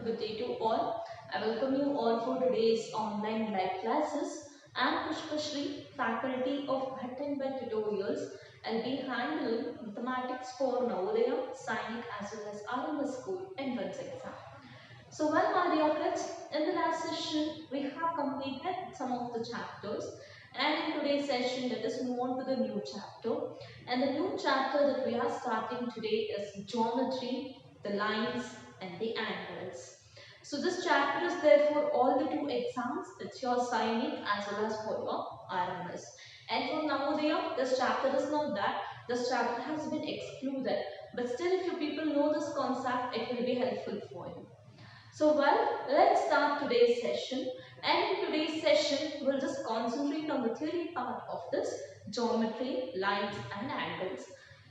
good day to all. I welcome you all for today's online live classes. I am Pushpashri, faculty of Bhat and Bhat Tutorials. I'll be handling mathematics for Navodaya, Sainik as well as RMS school entrance exam. So well, my dear friends, in the last session we have completed some of the chapters, and in today's session let us move on to the new chapter. And the new chapter that we are starting today is geometry, the lines and the angles. So this chapter is there for all the two exams. It's your Sainik as well as for your RMS. And for Navodaya, this chapter is not that. This chapter has been excluded. But still, if you people know this concept, it will be helpful for you. So well, let's start today's session. And in today's session, we'll just concentrate on the theory part of this geometry, lines and angles.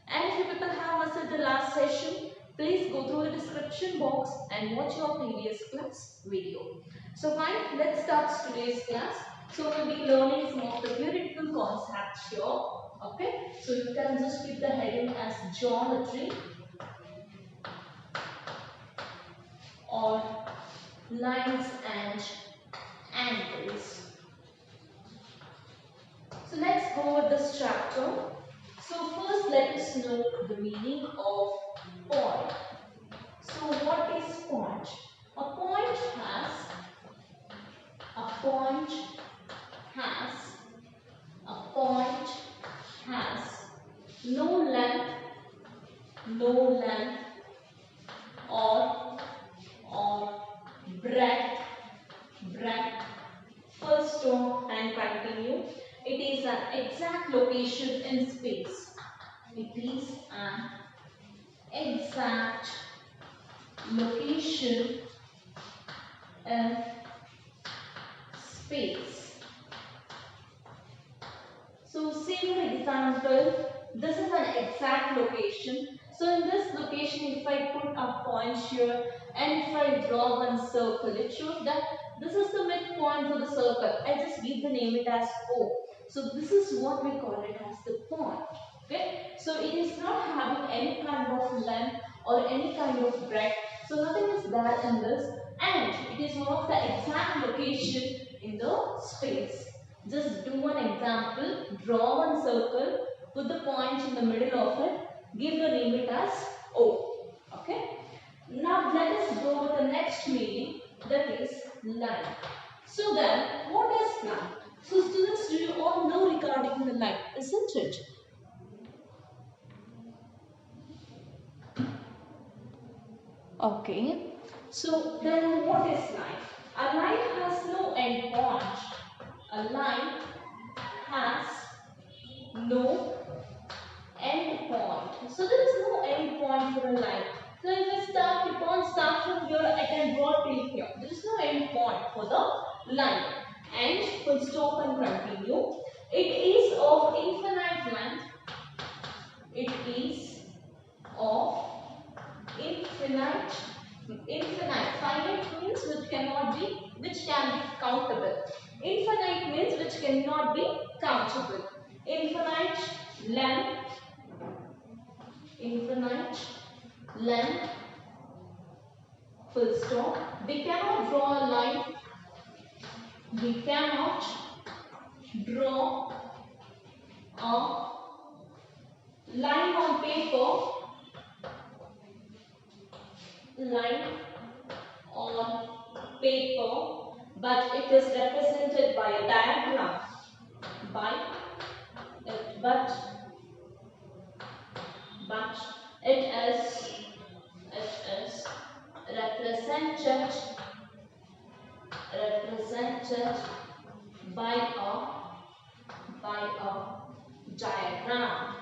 And if you people have missed the last session, please go through the description box and watch your previous class video. So fine, let's start today's class. So we'll be learning some of the theoretical concepts here. Okay, so you can just keep the heading as geometry or lines and angles. So let's go with this chapter. So first let us know the meaning of point. So what is point? A point has no length or breadth, full stop and continue. It is an exact location in space. It is an exact location in space. So say for example, this is an exact location. So in this location, if I put a point here and if I draw one circle, it shows that this is the midpoint for the circle. I just give the name it as O. So this is what we call it as the point. Okay. So it is not having any kind of length or any kind of breadth. So nothing is there in this, and it is one of the exact location in the space. Just do one example. Draw one circle. Put the point in the middle of it. Give the name it as O. Okay. Now let us go with the next meaning, that is line. So then, what is line? So students, do you all know regarding the line, isn't it? Okay. So then what is line? A line has no end point. A line has no end point. So there is no end point for a line. So if I keep on start from here, I can draw till here. There is no end point for the line. And full stop and continue. It is of infinite length. It is of infinite. Finite means which can be countable. Infinite means which cannot be countable. Infinite length, full stop. We cannot draw a line. We cannot draw a line on paper. But it is represented by a diagram. But it is represented by a diagram.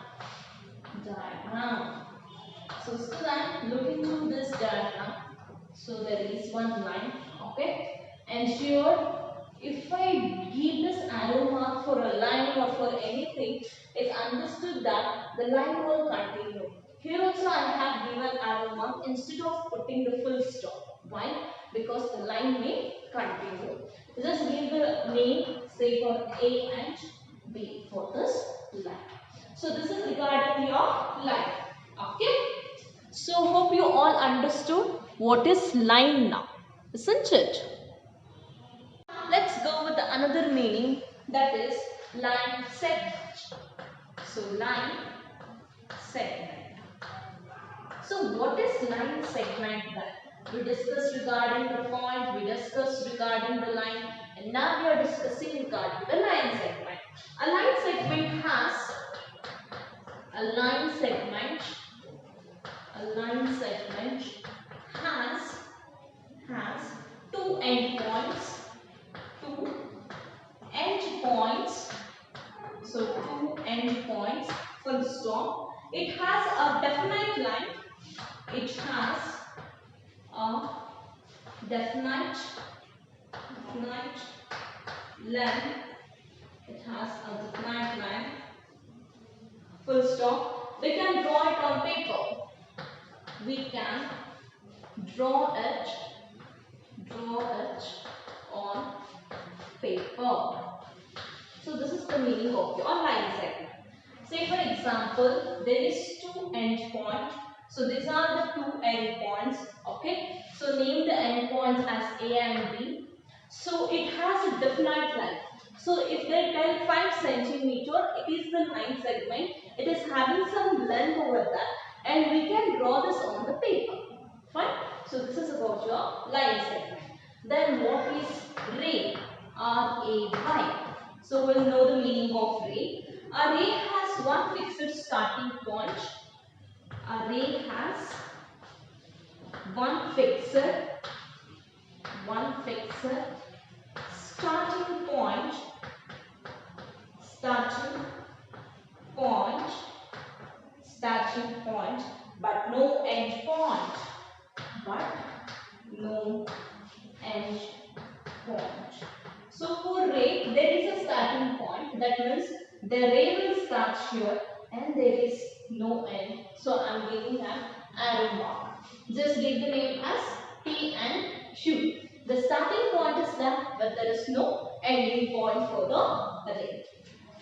So student, look into this diagram. So there is one line, okay, and here if I give this arrow mark for a line or for anything, it's understood that the line will continue. Here also I have given arrow mark instead of putting the full stop. Why? Because the line may continue. Just give the name, say for A and B for this line. So this is regarding your line. Okay. So hope you all understood what is line now. isn't it? Let's go with another meaning, that is line segment. So line segment. So what is line segment then? We discussed regarding the point, we discussed regarding the line, and now we are discussing regarding the line segment. A line segment has a line segment has two endpoints, two endpoints. So two endpoints, full stop. It has a definite line. It has a definite length. It has a definite line. Full stop. We can draw it on paper. We can draw it on paper. So this is the meaning of your line segment. Say for example, there is two endpoints. So these are the two endpoints. Okay. So name the endpoints as A and B. So it has a definite line. So if they tell 5 centimeter, it is the line segment. It is having some length over that, and we can draw this on the paper. Fine. So this is about your line segment. Then what is ray? R-A-Y. So we'll know the meaning of ray. A ray has one fixed starting point. A ray has one fixed starting point. But no end point. So for ray, there is a starting point. That means the ray will start here and there is no end. So I am giving an arrow mark. Just give the name as P and Q. The starting point is there, but there is no ending point for the ray.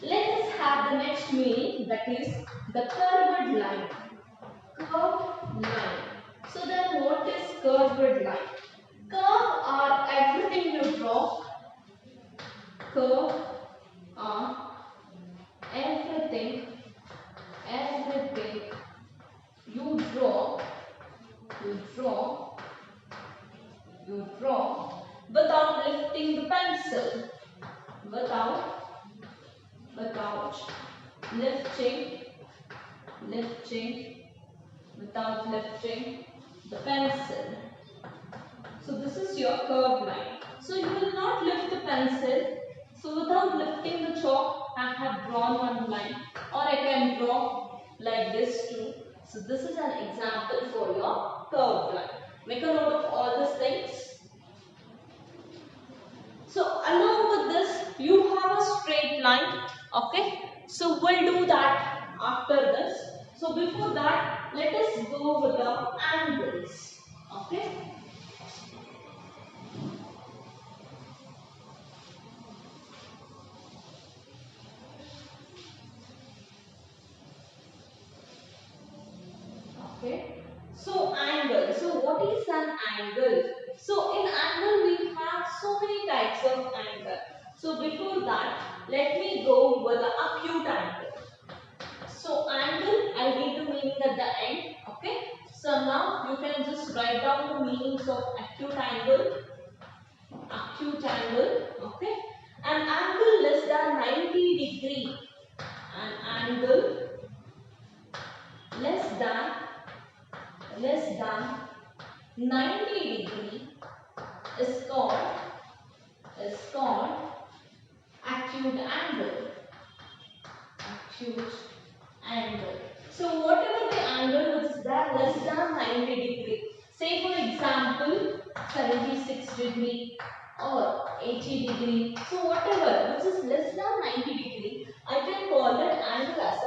Let us have the next meaning, that is the curved line. Curved line. So then what is curved line? Curve are everything you draw. Curve are everything you draw without lifting the pencil. Without lifting the pencil. So this is your curved line. So you will not lift the pencil. So without lifting the chalk, I have drawn one line, or I can draw like this too. So this is an example for your curved line. Make a note of all these things. So along with this, you have a straight line. Okay. So we'll do that after this. So before that, let us go with the angles. Okay. Okay. So angle. So what is an angle? So in angle we have so many types of angle. So before that, let me go with the acute angle. So angle, I'll give the meaning at the end. Okay. So now you can just write down the meanings of acute angle. Acute angle. Okay. An angle less than 90 degree. An angle less than 90 degree is called acute angle. Acute angle. So whatever the angle which is there less than 90 degree. Say for example 76 degree or 80 degree. So whatever which is less than 90 degree, I can call that angle as a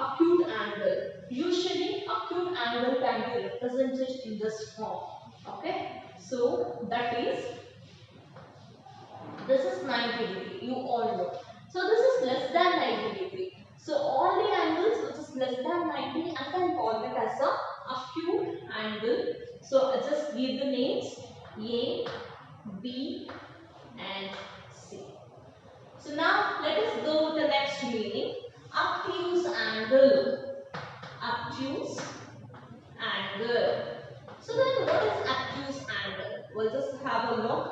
acute angle. Usually acute angle can be represented in this form. Okay. So that is, this is 90 degree. You all know. So this is less than 90 degree. So all the angles which is less than 90, I can call it as a acute angle. So I just give the names. A, B and C. So now let us go with the next meaning. Obtuse angle. Obtuse angle. So then what is obtuse angle? We'll just have a look.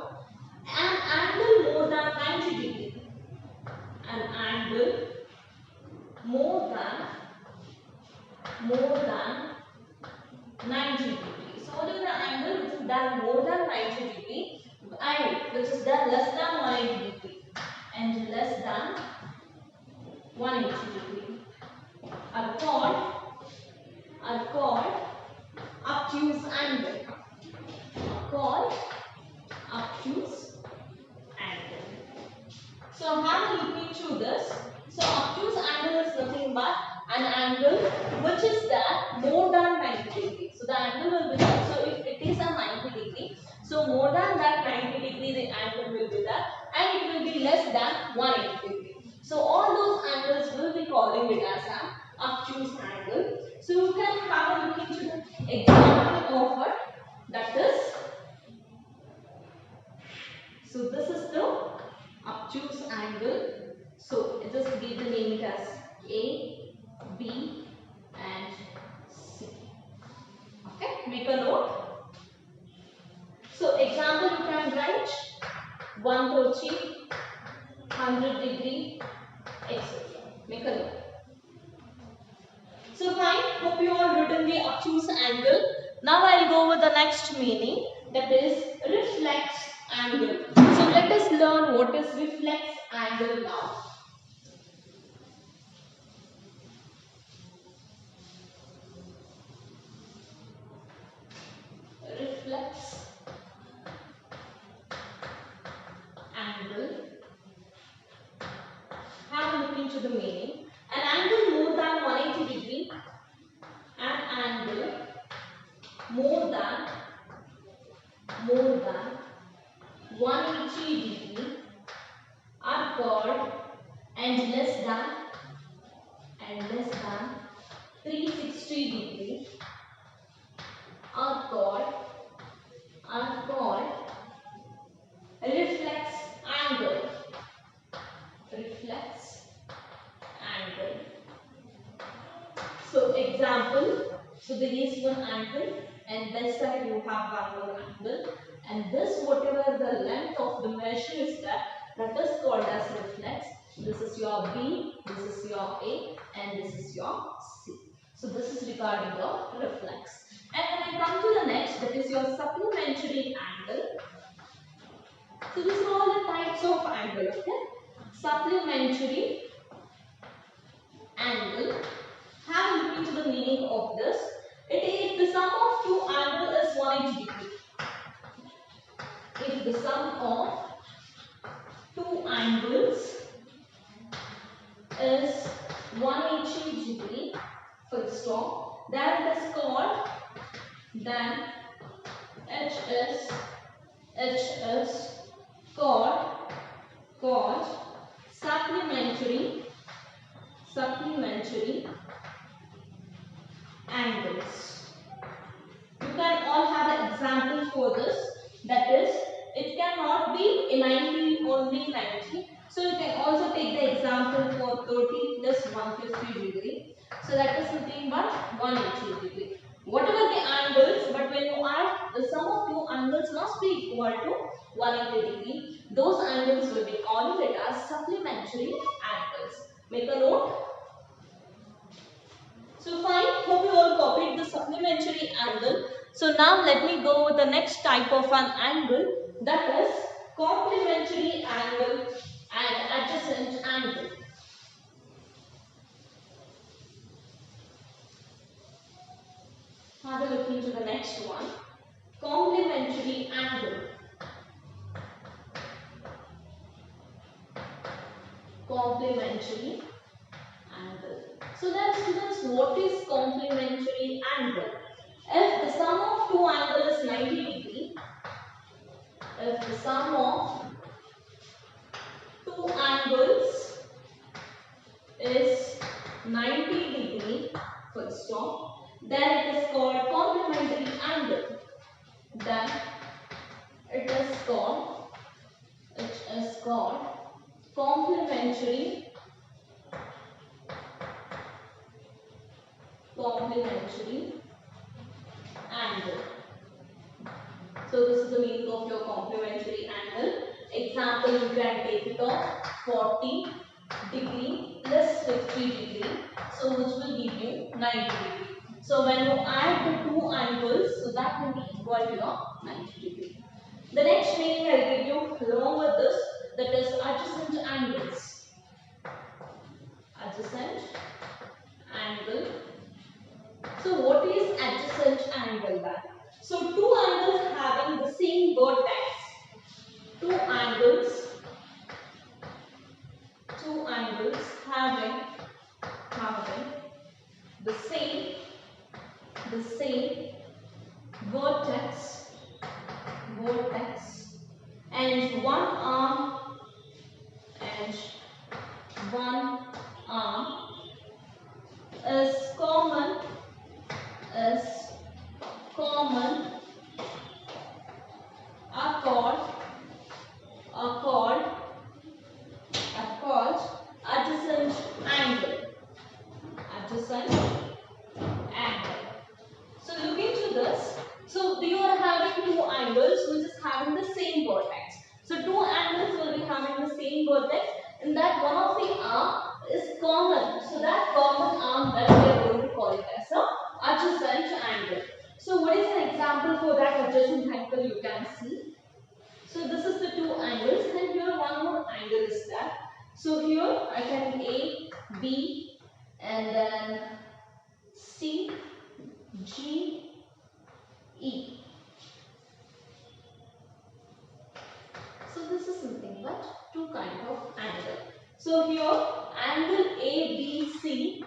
An angle more than 90 degree. An angle more than 90 degree. So what is the angle which is done more than 90 degree and which is done less than 180 degree and less than 180 degree are called obtuse angle. Called obtuse angle. So have a look into this. So obtuse angle is nothing but an angle which is there more than 90 degree. So the angle will be there. So if it is a 90 degree, so more than that 90 degree the angle will be there and it will be less than 180 degree. So all those angles will be calling it as an obtuse angle. So you can have a look into the example of it. That is, so this is the obtuse angle. So just give the name as A, B and C. Okay, make a note. So example you can write 130, 100 degree, etc. Make a note. So fine, hope you all written the obtuse angle. Now I will go with the next meaning, that is reflex angle. So let us learn what is reflex angle now. Reflex angle. Have a look into the meaning. An angle more than 180 degree. An angle more than 180 degree are called and less than 360 degree are called reflex angle. Reflex angle. So example, so there is one angle and this side you have one more angle and this whatever the length of the measure is that is called as reflex. This is your B, this is your A and this is your C. So this is regarding the reflex. And when I come to the next, that is your supplementary angle. So these are all the types of angle, okay? Supplementary angle. Have a look into the meaning of this. It is the sum of two angles is 180 degree. If the sum of two angles is 180 degree, full stop, then it is called, then H is called supplementary angles. You can all have an example for this. That is, it cannot be in 90 only 90. So you can also take the example for 30 plus 150 degree. So that is nothing but 180 degree. Whatever the angles, but when you add the sum of two angles must be equal to 180 degree. Those angles will be called it as supplementary angles. Make a note. So fine, hope you all copied the supplementary angle. So now let me go with the next type of an angle, that is complementary angle and adjacent angle. Have a look into the next one. Complementary angle. Complementary angle. So then students, what is complementary angle? If the sum of two angles is 90 degree, if the sum of two angles is 90 degree, full stop, then it is called complementary angle. Then complementary angle. So this is the meaning of your complementary angle. Example, you can take it of 40 degree plus 50 degree. So which will give you 90 degree. So when you add the two angles, so that will be equal to your 90 degree. The next meaning I will give you along with this, that is adjacent angles. Adjacent angle. So what is adjacent angle then? So two angles having the same vertex. Two angles having the same vertex and one arm is common are called adjacent angle. So look into this. So you are having two angles which is having the same vertex. So two angles will be having the same vertex. In that one of the arm is common. So that common arm that we are going to call it as a adjacent angle. So what is an example for that adjacent angle you can see? So this is the two angles and here one more angle is there. So here I can A, B and then C, G, E. So this is nothing but two kind of angle. So here angle ABC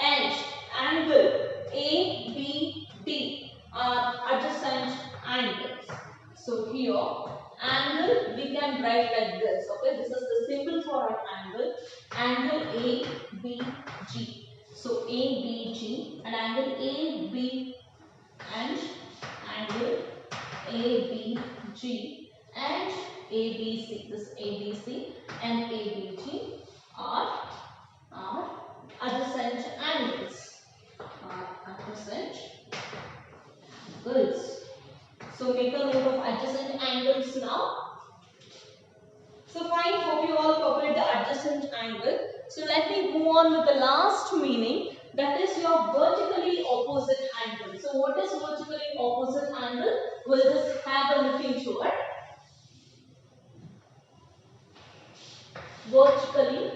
and angle ABD are adjacent angles. So here angle we can write like this. Okay, this is the symbol for an angle ABG. So ABG and angle AB and angle ABG and ABC. This ABC and ABG are adjacent angles. So make a note of adjacent angles now. So fine, hope you all covered the adjacent angle. So let me move on with the last meaning, that is your vertically opposite angle. So what is vertically opposite angle? We'll just have a look into it. Vertically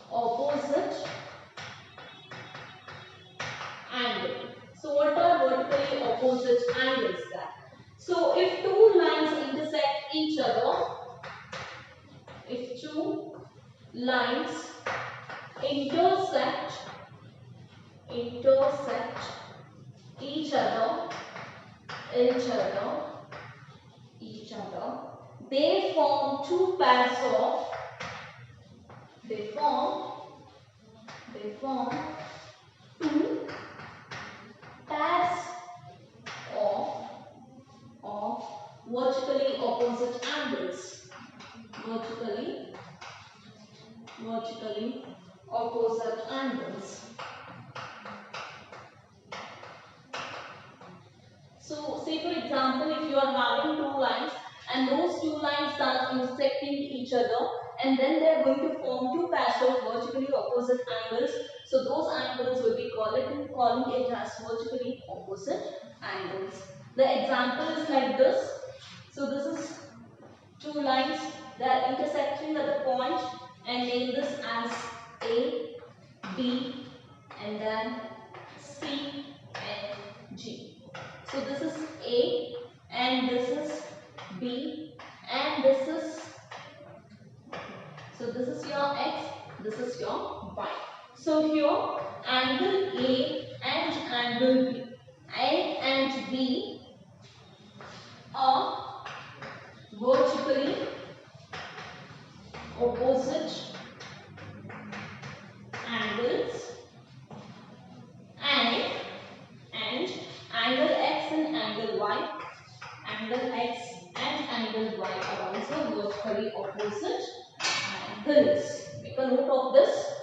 opposite angle. So what are vertically opposite angles then? So if two lines intersect each other, each other, they form two pairs of vertically opposite angles. Vertically opposite angles. So say for example, if you are having two lines and those two lines are intersecting each other and then they are going to form two pairs of vertically opposite angles. So those angles will be calling it as vertically opposite angles. The example is like this. So this is two lines that are intersecting at the point and name this as A, B and then C and G. So this is A and this is B and this is, so this is your X, this is your Y. So here angle A and angle B, A and B are vertically opposite angles and angle X and angle Y, angle X and angle Y are also vertically opposite angles. Make a note of this.